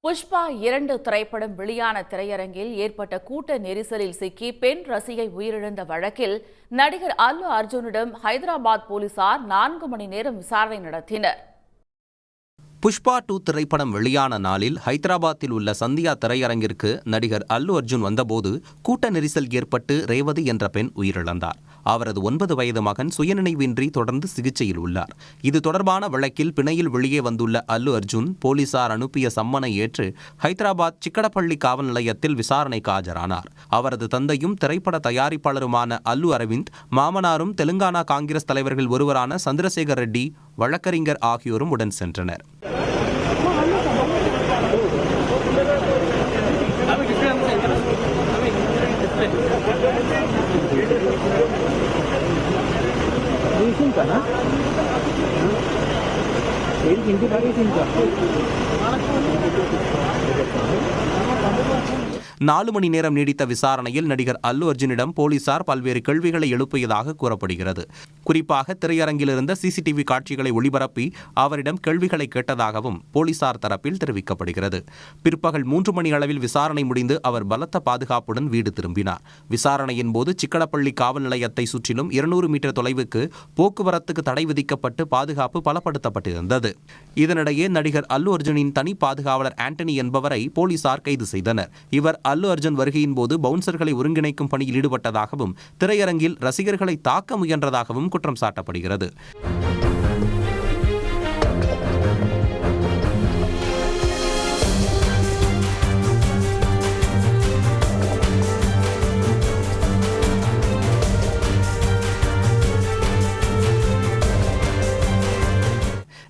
புஷ்பா 2 திரைப்படம் வெளியான திரையரங்கில் ஏற்பட்ட கூட்ட நெரிசலில் சிக்கி பெண் ரசிகை உயிரிழந்த வழக்கில் நடிகர் அல்லு அர்ஜுனிடம் ஹைதராபாத் போலீசார் 4 மணி நேரம் விசாரணை நடத்தினர். புஷ்பா 2 திரைப்படம் வெளியான நாளில் ஹைதராபாத்தில் உள்ள சந்தியா திரையரங்கிற்கு நடிகர் அல்லு அர்ஜுன் வந்தபோது கூட்ட நெரிசல் ஏற்பட்டு ரேவதி என்ற பெண் உயிரிழந்தார். அவரது 9 வயது மகன் சுயநினைவின்றி தொடர்ந்து சிகிச்சையில் உள்ளார். இது தொடர்பான வழக்கில் பிணையில் வெளியே வந்துள்ள அல்லு அர்ஜுன் போலீசார் அனுப்பிய சம்மனை ஏற்று ஹைதராபாத் சிக்கடப்பள்ளி காவல் நிலையத்தில் விசாரணைக்கு ஆஜரானார். அவரது தந்தையும் திரைப்பட தயாரிப்பாளருமான அல்லு அரவிந்த், மாமனாரும் தெலுங்கானா காங்கிரஸ் தலைவர்கள் ஒருவரான சந்திரசேகர் ரெட்டி, வழக்கறிஞர் ஆகியோரும் உடன் சென்றனர். Kan? Ini kali singkat. 4 மணி நேரம் நீடித்த விசாரணையில் நடிகர் அல்லு அர்ஜுனிடம் போலீசார் பல்வேறு கேள்விகளை எழுப்பியதாக கூறப்படுகிறது. குறிப்பாக திரையரங்கில் இருந்த சிசிடிவி காட்சிகளை ஒளிபரப்பி அவரிடம் கேள்விகளை கேட்டதாகவும் போலீசார் தரப்பில் தெரிவிக்கப்படுகிறது. பிற்பகல் 3 மணி அளவில் விசாரணை முடிந்து அவர் பலத்த பாதுகாப்புடன் வீடு திரும்பினார். விசாரணையின் போது சிக்கடப்பள்ளி காவல் நிலையத்தை சுற்றிலும் 200 மீட்டர் தொலைவுக்கு போக்குவரத்துக்கு தடை விதிக்கப்பட்டு பாதுகாப்பு பலப்படுத்தப்பட்டிருந்தது. இதனிடையே நடிகர் அல்லு அர்ஜுனின் தனி பாதுகாவலர் ஆண்டனி என்பவரை போலீசார் கைது செய்தனர். இவர் அல்லு அர்ஜுன் வருகையின் போது பவுன்சர்களை ஒருங்கிணைக்கும் பணியில் ஈடுபட்டதாகவும் திரையரங்கில் ரசிகர்களை தாக்க முயன்றதாகவும் குற்றம் சாட்டப்படுகிறது.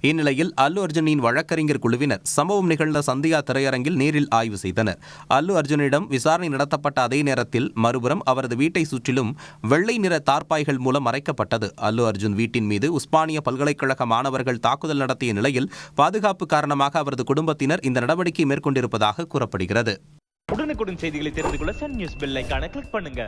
இந்நிலையில் அல்லு அர்ஜுனின் வழக்கறிஞர் குழுவினர் சம்பவம் நிகழ்ந்த சந்தியா திரையரங்கில் நேரில் ஆய்வு செய்தனர். அல்லு அர்ஜுனிடம் விசாரணை நடத்தப்பட்ட அதே நேரத்தில் மறுபுறம் அவரது வீட்டை சுற்றிலும் வெள்ளை நிற தார்பாய்கள் மூலம் மறைக்கப்பட்டது. அல்லு அர்ஜுன் வீட்டின் மீது உஸ்மானிய பல்கலைக்கழக மாணவர்கள் தாக்குதல் நடத்திய நிலையில் பாதுகாப்பு காரணமாக அவரது குடும்பத்தினர் இந்த நடவடிக்கை மேற்கொண்டிருப்பதாக கூறப்படுகிறது. உடனுக்குடன் செய்திகளை தெரிந்து கொள்ள சன் நியூஸ் பெல் ஐகானை கிளிக் பண்ணுங்க.